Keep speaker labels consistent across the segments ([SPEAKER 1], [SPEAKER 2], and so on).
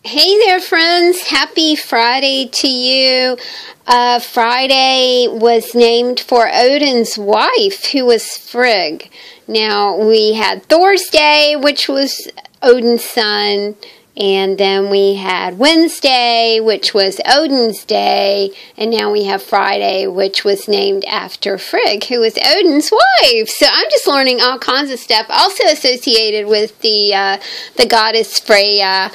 [SPEAKER 1] Hey there, friends. Happy Friday to you. Friday was named for Odin's wife, who was Frigg. Now, we had Thor's Day, which was Odin's son. And then we had Wednesday, which was Odin's day. And now we have Friday, which was named after Frigg, who was Odin's wife. So I'm just learning all kinds of stuff. Also associated with the goddess Freya,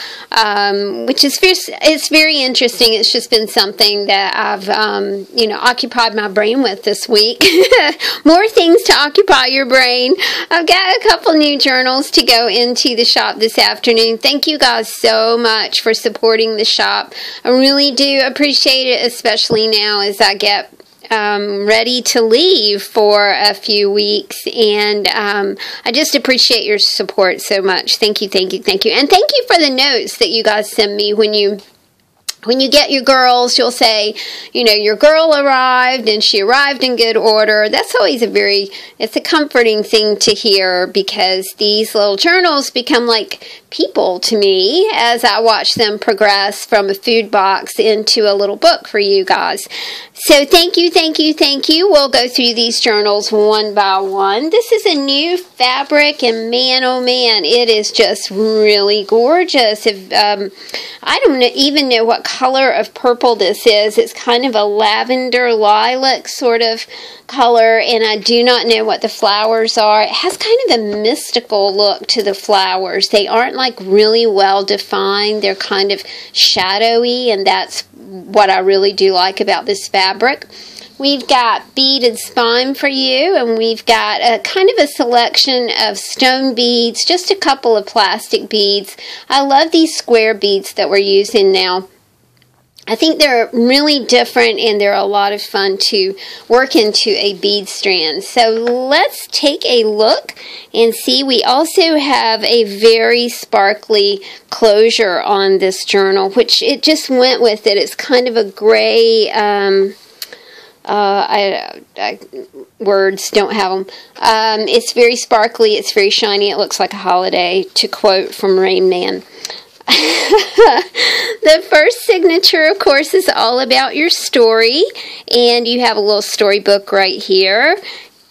[SPEAKER 1] which is it's very interesting. It's just been something that I've, occupied my brain with this week. More things to occupy your brain. I've got a couple new journals to go into the shop this afternoon. Thank you guys so much for supporting the shop. I really do appreciate it, especially now as I get ready to leave for a few weeks, and I just appreciate your support so much. Thank you, thank you, thank you. And thank you for the notes that you guys send me when you get your girls. You'll say, your girl arrived and she arrived in good order. That's always it's a comforting thing to hear, because these little journals become like people to me as I watch them progress from a food box into a little book for you guys. So thank you, thank you, thank you. We'll go through these journals one by one. This is a new fabric, and man, oh man, it is just really gorgeous. I don't even know what color of purple this is. It's kind of a lavender lilac sort of color, and I do not know what the flowers are. It has kind of a mystical look to the flowers. They aren't like really well defined. They're kind of shadowy, and that's what I really do like about this fabric. We've got beaded spine for you, and we've got a kind of a selection of stone beads, just a couple of plastic beads. I love these square beads that we're using now. I think they're really different, and they're a lot of fun to work into a bead strand. So let's take a look and see. We also have a very sparkly closure on this journal, which it just went with it. It's kind of a gray, words don't have them. It's very sparkly. It's very shiny. It looks like a holiday, to quote from Rain Man. The first signature, of course, is all about your story, and you have a little storybook right here.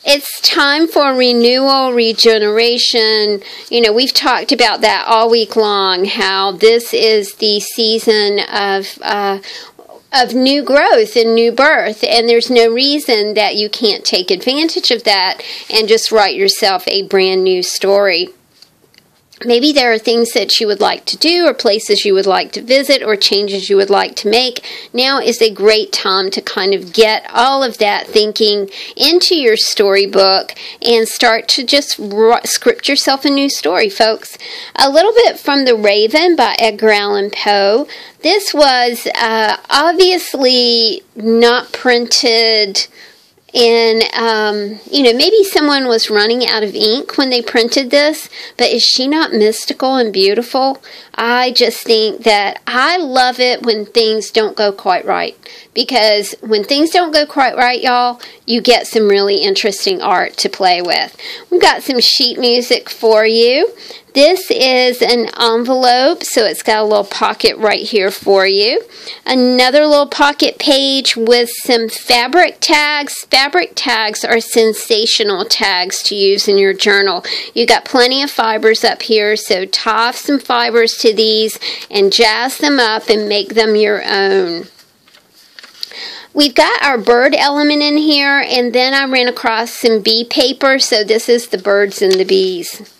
[SPEAKER 1] It's time for renewal, regeneration. We've talked about that all week long, how this is the season of new growth and new birth, and there's no reason that you can't take advantage of that and just write yourself a brand new story. Maybe there are things that you would like to do, or places you would like to visit, or changes you would like to make. Now is a great time to kind of get all of that thinking into your storybook and start to just script yourself a new story, folks. A little bit from The Raven by Edgar Allan Poe. This was obviously not printed in, maybe someone was running out of ink when they printed this, but is she not mystical and beautiful? I just think that I love it when things don't go quite right, because when things don't go quite right, y'all, you get some really interesting art to play with. We've got some sheet music for you. This is an envelope, so it's got a little pocket right here for you. Another little pocket page with some fabric tags. Fabric tags are sensational tags to use in your journal. You got plenty of fibers up here, so tie off some fibers to these and jazz them up and make them your own. We've got our bird element in here, and then I ran across some bee paper, so this is the birds and the bees.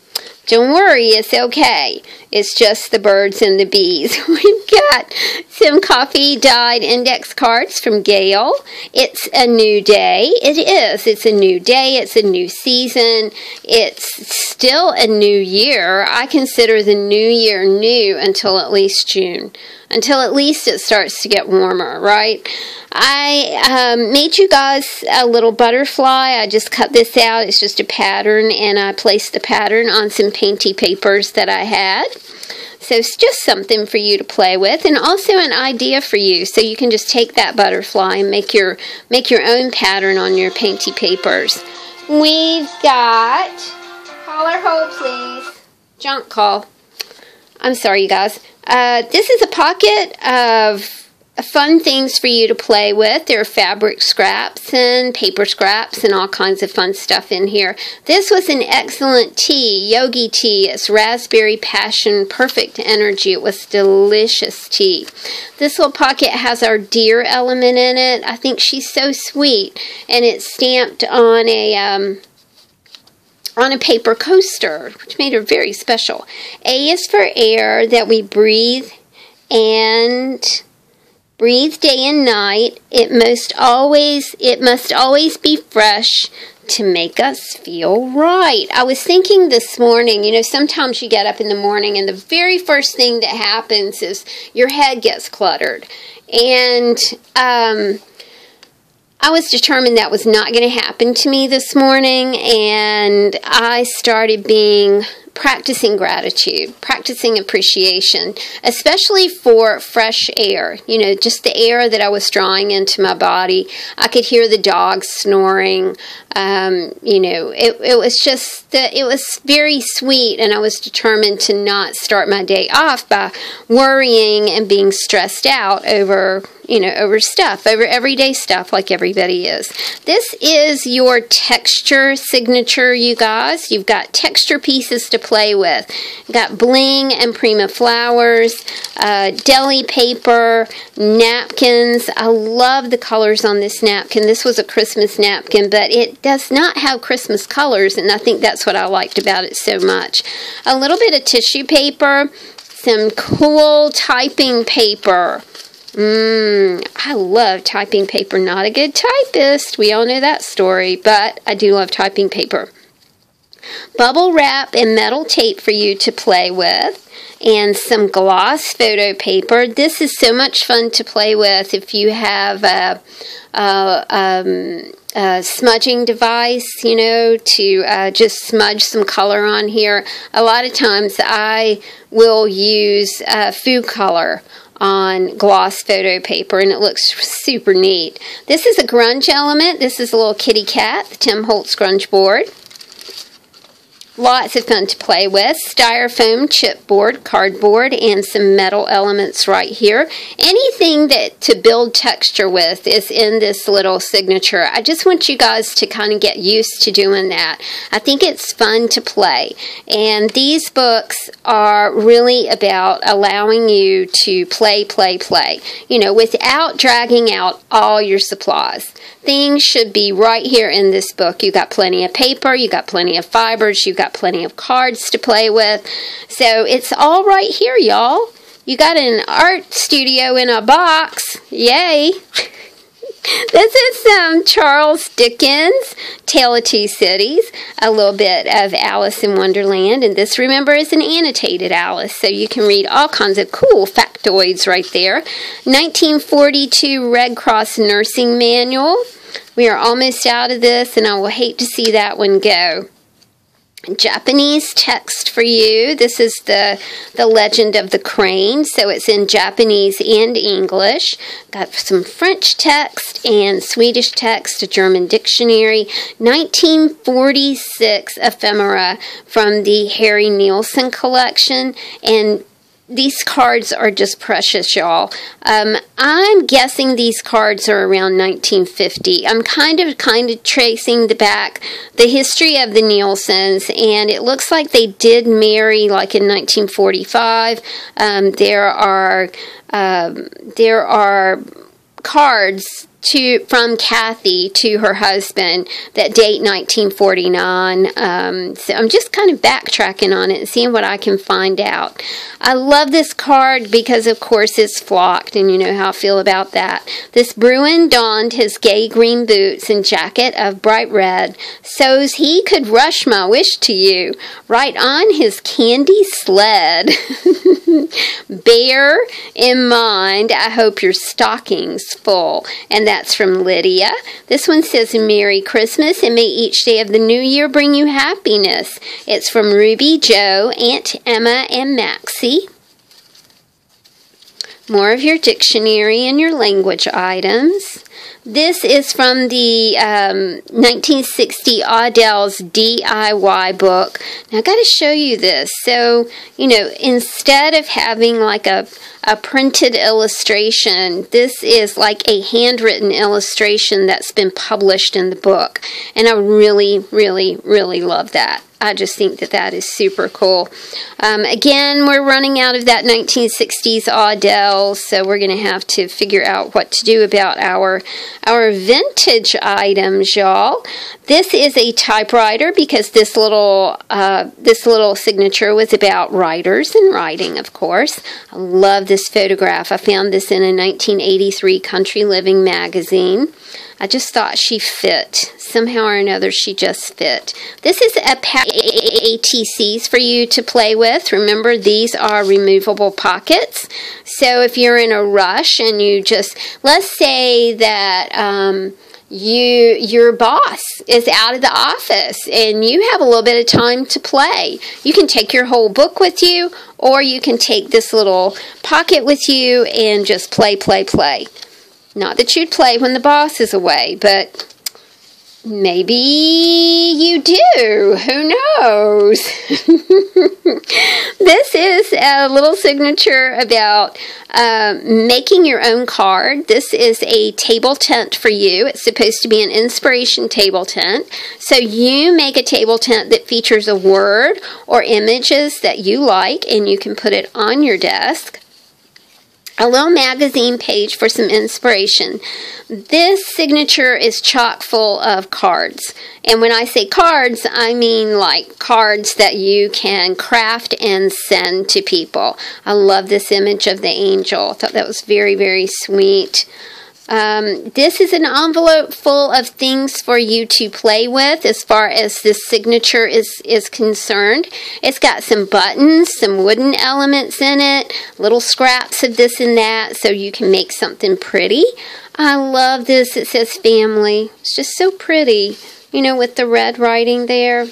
[SPEAKER 1] Don't worry, it's okay. It's just the birds and the bees. We've got some coffee dyed index cards from Gail. It's a new day. It is. It's a new day. It's a new season. It's still a new year. I consider the new year new until at least June. Until at least it starts to get warmer, right? I made you guys a little butterfly. I just cut this out. It's just a pattern, and I placed the pattern on some painty papers that I had. So it's just something for you to play with, and also an idea for you. So you can just take that butterfly and make your own pattern on your painty papers. We've got, caller hold please, junk call. I'm sorry, you guys. This is a pocket of fun things for you to play with. There are fabric scraps and paper scraps and all kinds of fun stuff in here. This was an excellent tea, yogi tea. It's raspberry passion, perfect energy. It was delicious tea. This little pocket has our deer element in it. I think she's so sweet, and it's stamped on a paper coaster, which made her very special. A is for air, that we breathe day and night. It must always be fresh to make us feel right. I was thinking this morning, you know, sometimes you get up in the morning and the very first thing that happens is your head gets cluttered. And I was determined that was not going to happen to me this morning, and I started practicing gratitude, practicing appreciation, especially for fresh air. You know, just the air that I was drawing into my body. I could hear the dogs snoring. You know, it was very sweet, and I was determined to not start my day off by worrying and being stressed out over, you know, over everyday stuff like everybody is. This is your texture signature, you guys. You've got texture pieces to play with. You've got bling and Prima flowers, deli paper, napkins. I love the colors on this napkin. This was a Christmas napkin, but it does not have Christmas colors, and I think that's what I liked about it so much. A little bit of tissue paper, some cool typing paper. I love typing paper. Not a good typist. We all know that story, but I do love typing paper. Bubble wrap and metal tape for you to play with, and some gloss photo paper. This is so much fun to play with if you have a smudging device, you know, to just smudge some color on here. A lot of times I will use food color on gloss photo paper, and it looks super neat. This is a grunge element. This is a little kitty cat, the Tim Holtz grunge board. Lots of fun to play with. Styrofoam, chipboard, cardboard, and some metal elements right here. Anything that to build texture with is in this little signature. I just want you guys to kind of get used to doing that. I think it's fun to play. And these books are really about allowing you to play. You know, without dragging out all your supplies. Things should be right here in this book. You got plenty of paper, you got plenty of fibers, you got plenty of cards to play with. So it's all right here, y'all. You got an art studio in a box. Yay! This is Charles Dickens' Tale of Two Cities, a little bit of Alice in Wonderland, and this, remember, is an annotated Alice, so you can read all kinds of cool factoids right there. 1942 Red Cross Nursing Manual. We are almost out of this, and I will hate to see that one go. Japanese text for you. This is the Legend of the Crane, so it's in Japanese and English. Got some French text and Swedish text, a German dictionary. 1946 ephemera from the Harry Nielsen collection, and these cards are just precious, y'all. I'm guessing these cards are around 1950. I'm kind of tracing the history of the Nielsens, and it looks like they did marry like in 1945. There are cards from Kathy to her husband that date 1949. So I'm just kind of backtracking on it and seeing what I can find out. I love this card because, of course, it's flocked, and you know how I feel about that. This Bruin donned his gay green boots and jacket of bright red, so's he could rush my wish to you, right on his candy sled. Bear in mind, I hope your stocking's full. And that's from Lydia. This one says, Merry Christmas, and may each day of the new year bring you happiness. It's from Ruby, Joe, Aunt Emma, and Maxie. More of your dictionary and your language items. This is from the 1960 Audell's DIY book. Now, I got to show you this. So, you know, instead of having like a printed illustration, this is like a handwritten illustration that's been published in the book. And I really, really, really love that. I just think that that is super cool. Again, we're running out of that 1960s Audell, so we're going to have to figure out what to do about our vintage items, y'all. This is a typewriter because this little signature was about writers and writing, of course. I love this photograph. I found this in a 1983 Country Living magazine. I just thought she fit. Somehow or another, she just fit. This is a pack of ATCs for you to play with. Remember, these are removable pockets. So if you're in a rush and you just, let's say that your boss is out of the office and you have a little bit of time to play. You can take your whole book with you, or you can take this little pocket with you and just play. Not that you'd play when the boss is away, but maybe you do. Who knows? This is a little signature about making your own card. This is a table tent for you. It's supposed to be an inspiration table tent. So you make a table tent that features a word or images that you like, and you can put it on your desk. A little magazine page for some inspiration. This signature is chock full of cards. And when I say cards, I mean like cards that you can craft and send to people. I love this image of the angel. I thought that was very, very sweet. This is an envelope full of things for you to play with as far as this signature is concerned. It's got some buttons, some wooden elements in it, little scraps of this and that, so you can make something pretty. I love this. It says family. It's just so pretty, you know, with the red writing there.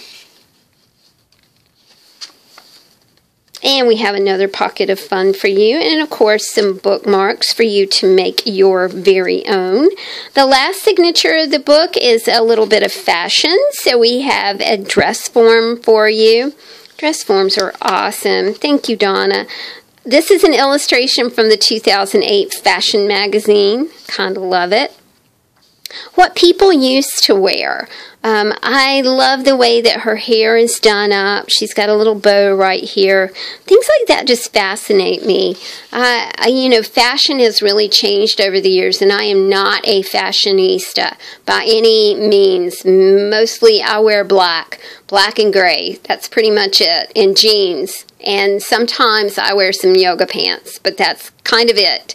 [SPEAKER 1] And we have another pocket of fun for you. And, of course, some bookmarks for you to make your very own. The last signature of the book is a little bit of fashion. So we have a dress form for you. Dress forms are awesome. Thank you, Donna. This is an illustration from the 2008 fashion magazine. Kind of love it. What people used to wear. I love the way that her hair is done up. She's got a little bow right here. Things like that just fascinate me. You know, fashion has really changed over the years, and I am not a fashionista by any means. Mostly I wear black and gray. That's pretty much it, and jeans. And sometimes I wear some yoga pants, but that's kind of it.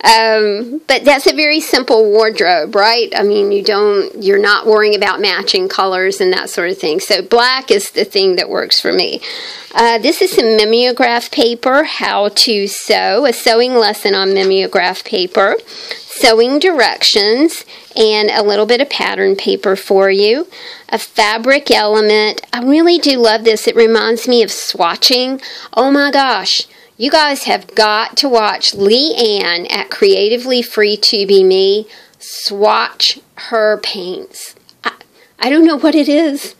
[SPEAKER 1] But that's a very simple wardrobe, right? I mean, you're not worrying about matching colors and that sort of thing. So black is the thing that works for me. This is some mimeograph paper, how to sew, a sewing lesson on mimeograph paper, sewing directions, and a little bit of pattern paper for you. A fabric element. I really do love this. It reminds me of swatching. Oh my gosh. You guys have got to watch Leanne at Creatively Free to Be Me swatch her paints. I don't know what it is.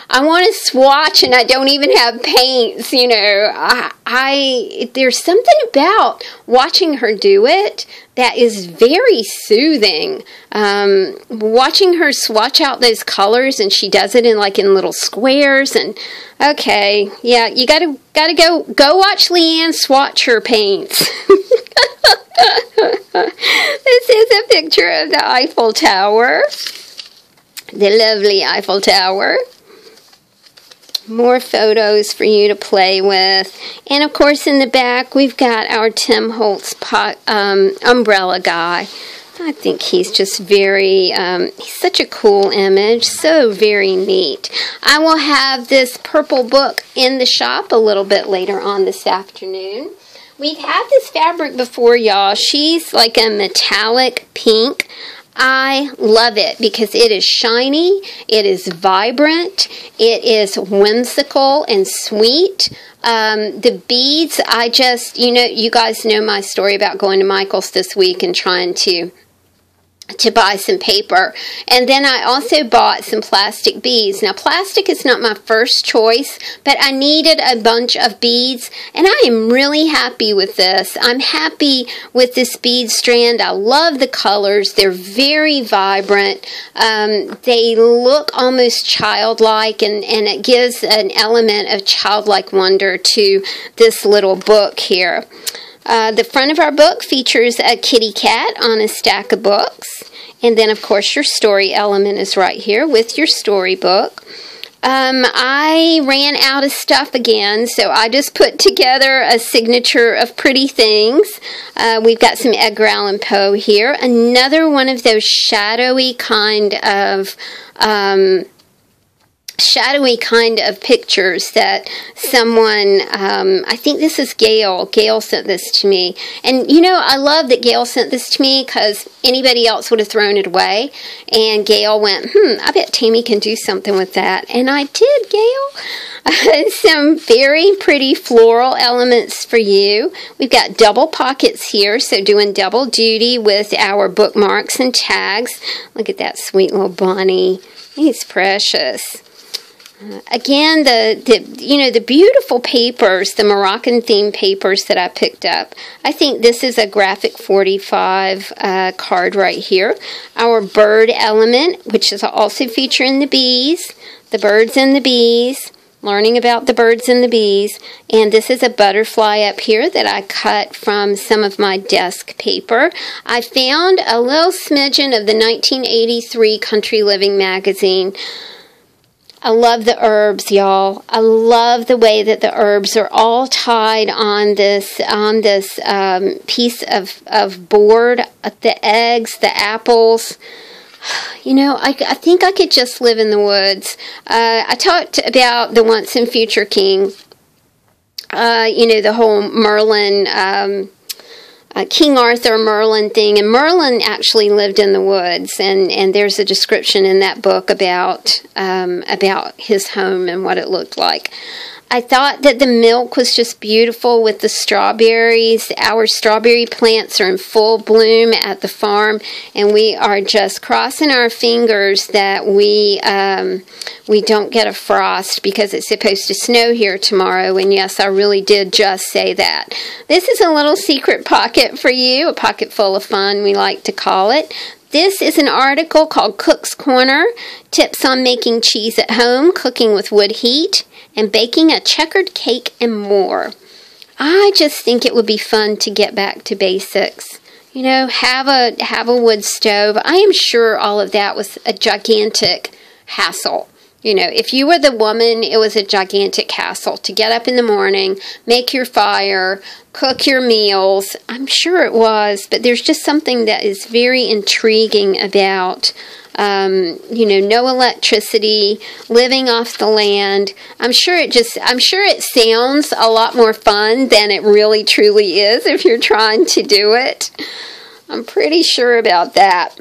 [SPEAKER 1] I want to swatch and I don't even have paints, you know. There's something about watching her do it that is very soothing. Watching her swatch out those colors, and she does it in little squares. And okay, yeah, you gotta go watch Leanne swatch her paints. This is a picture of the Eiffel Tower, the lovely Eiffel Tower. More photos for you to play with. And of course in the back we've got our Tim Holtz umbrella guy. I think he's just very, he's such a cool image. So very neat. I will have this purple book in the shop a little bit later on this afternoon. We've had this fabric before, y'all. She's like a metallic pink. I love it because it is shiny, it is vibrant, it is whimsical and sweet. The beads, you guys know my story about going to Michael's this week and trying to to buy some paper. And then I also bought some plastic beads. Now, plastic is not my first choice, but I needed a bunch of beads, and I am really happy with this. I'm happy with this bead strand. I love the colors. They're very vibrant. They look almost childlike, and it gives an element of childlike wonder to this little book here. The front of our book features a kitty cat on a stack of books. And then, of course, your story element is right here with your storybook. I ran out of stuff again, so I just put together a signature of pretty things. We've got some Edgar Allan Poe here. Another one of those shadowy kind of pictures that someone, I think this is Gail. Gail sent this to me. And, you know, I love that Gail sent this to me because anybody else would have thrown it away. And Gail went, I bet Tammy can do something with that. And I did, Gail. Some very pretty floral elements for you. We've got double pockets here, so doing double duty with our bookmarks and tags. Look at that sweet little bunny. He's precious. Again, the beautiful papers, the Moroccan themed papers that I picked up. I think this is a graphic 45 card right here. Our bird element, which is also featuring the bees, the birds and the bees, learning about the birds and the bees. And this is a butterfly up here that I cut from some of my desk paper. I found a little smidgen of the 1983 Country Living magazine. I love the herbs, y'all. I love the way that the herbs are all tied on this piece of board. The eggs, the apples. You know, I think I could just live in the woods. I talked about the Once and Future King. You know, the whole Merlin, King Arthur Merlin thing, and Merlin actually lived in the woods, and there's a description in that book about his home and what it looked like. I thought that the milk was just beautiful with the strawberries. Our strawberry plants are in full bloom at the farm, and we are just crossing our fingers that we don't get a frost because it's supposed to snow here tomorrow. And yes, I really did just say that. This is a little secret pocket for you, a pocket full of fun, we like to call it. This is an article called Cook's Corner, Tips on Making Cheese at Home, Cooking with Wood Heat, and Baking a Checkered Cake, and more. I just think it would be fun to get back to basics. You know, have a wood stove. I am sure all of that was a gigantic hassle. You know, if you were the woman, it was a gigantic hassle to get up in the morning, make your fire, cook your meals. I'm sure it was, but there's just something that is very intriguing about, you know, no electricity, living off the land. I'm sure it sounds a lot more fun than it really truly is if you're trying to do it. I'm pretty sure about that.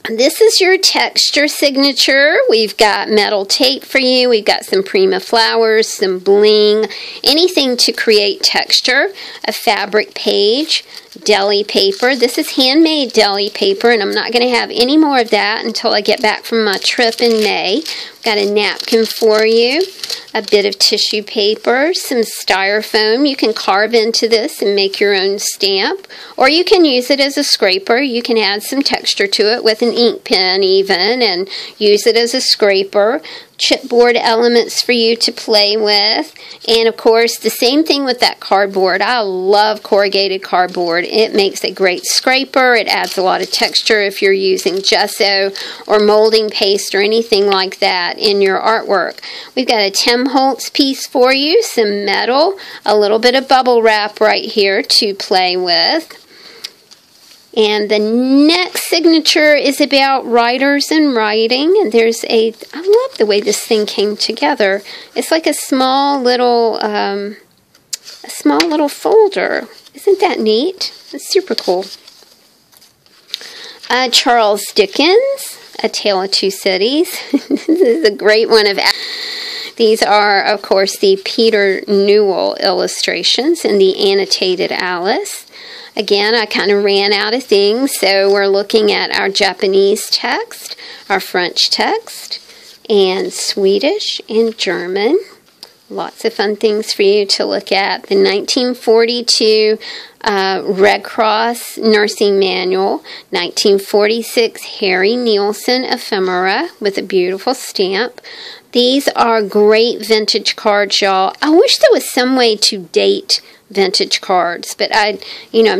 [SPEAKER 1] This is your texture signature. We've got metal tape for you. We've got some Prima flowers, some bling, anything to create texture. A fabric page, deli paper. This is handmade deli paper, and I'm not going to have any more of that until I get back from my trip in May. Got a napkin for you, a bit of tissue paper, some styrofoam. You can carve into this and make your own stamp, or you can use it as a scraper. You can add some texture to it with an ink pen even and use it as a scraper. Chipboard elements for you to play with, and of course the same thing with that cardboard. I love corrugated cardboard. It makes a great scraper. It adds a lot of texture if you're using gesso or molding paste or anything like that in your artwork. We've got a Tim Holtz piece for you, some metal, a little bit of bubble wrap right here to play with. And the next signature is about writers and writing. And I love the way this thing came together. It's like a small little folder. Isn't that neat? It's super cool. Charles Dickens, A Tale of Two Cities. This is a great one of. These are, of course, the Peter Newell illustrations in the annotated Alice. Again, I kind of ran out of things, so we're looking at our Japanese text, our French text, and Swedish and German. Lots of fun things for you to look at. The 1942 Red Cross Nursing Manual, 1946 Harry Nielsen Ephemera with a beautiful stamp. These are great vintage cards, y'all. I wish there was some way to date vintage cards, but I'm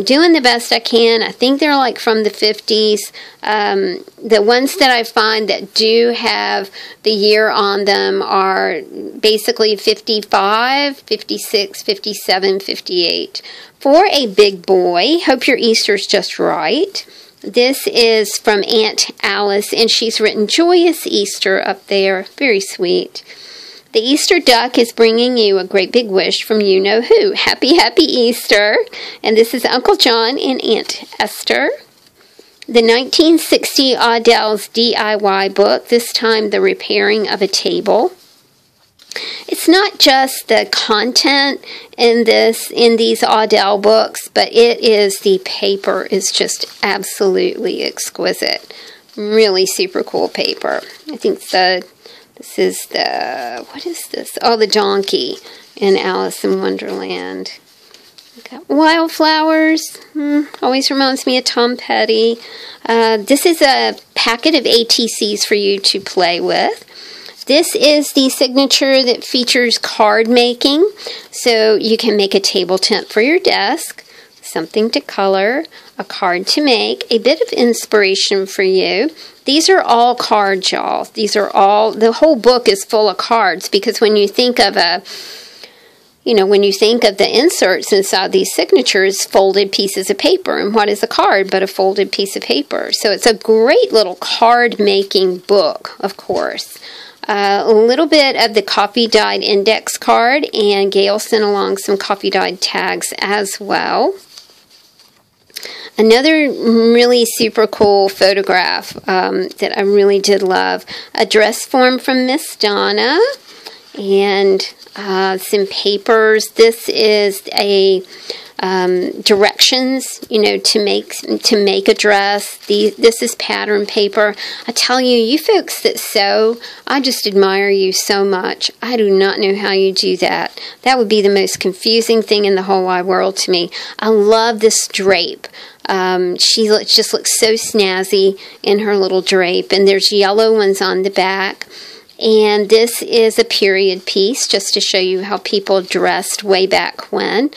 [SPEAKER 1] doing the best I can. I think they're like from the 50s. The ones that I find that do have the year on them are basically 55, 56, 57, 58. For a big boy, hope your Easter's just right. This is from Aunt Alice, and she's written Joyous Easter up there. Very sweet. The Easter duck is bringing you a great big wish from you-know-who. Happy, happy Easter. And this is Uncle John and Aunt Esther. The 1960 Odell's DIY book, this time The Repairing of a Table. It's not just the content in these Odell books, but it is the paper is just absolutely exquisite. Really super cool paper. I think this is what is this? Oh, the donkey in Alice in Wonderland. Got wildflowers. Always reminds me of Tom Petty. This is a packet of ATCs for you to play with. This is the signature that features card making. So you can make a table tent for your desk, something to color, a card to make, a bit of inspiration for you. These are all cards, y'all. These are all, the whole book is full of cards, because when you think of the inserts inside these signatures, folded pieces of paper. And what is a card but a folded piece of paper? So it's a great little card making book, of course. A little bit of the coffee dyed index card, and Gail sent along some coffee dyed tags as well. Another really super cool photograph that I really did love. A dress form from Miss Donna, and some papers. This is a directions, to make a dress. This is pattern paper. I tell you, you folks that sew, I just admire you so much. I do not know how you do that. That would be the most confusing thing in the whole wide world to me. I love this drape. She just looks so snazzy in her little drape, and there's yellow ones on the back. And this is a period piece, just to show you how people dressed way back when.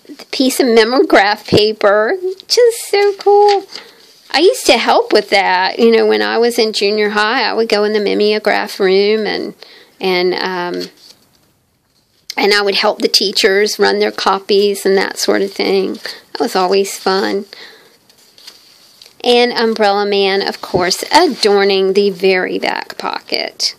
[SPEAKER 1] The piece of mimeograph paper, just so cool. I used to help with that. When I was in junior high, I would go in the mimeograph room and I would help the teachers run their copies and that sort of thing. That was always fun. And Umbrella Man, of course, adorning the very back pocket.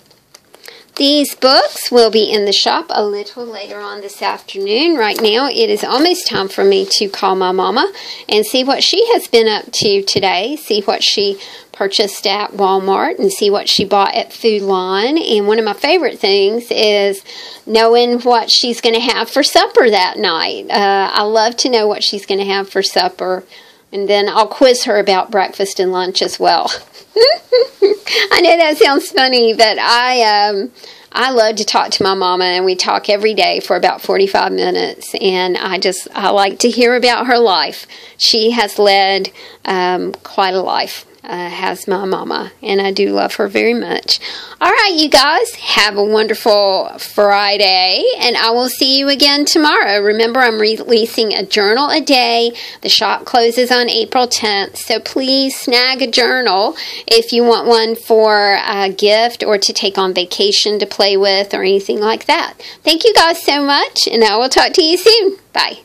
[SPEAKER 1] These books will be in the shop a little later on this afternoon. Right now, it is almost time for me to call my mama and see what she has been up to today, see what she purchased at Walmart, and see what she bought at Food Line. And one of my favorite things is knowing what she's going to have for supper that night. I love to know what she's going to have for supper. And then I'll quiz her about breakfast and lunch as well. I know that sounds funny, but I love to talk to my mama, and we talk every day for about 45 minutes, and I like to hear about her life. She has led quite a life, has my mama, and I do love her very much. All right, you guys, have a wonderful Friday, and I will see you again tomorrow. Remember, I'm releasing a journal a day. The shop closes on April 10th, so please snag a journal if you want one for a gift or to take on vacation to play with or anything like that. Thank you guys so much, and I will talk to you soon. Bye.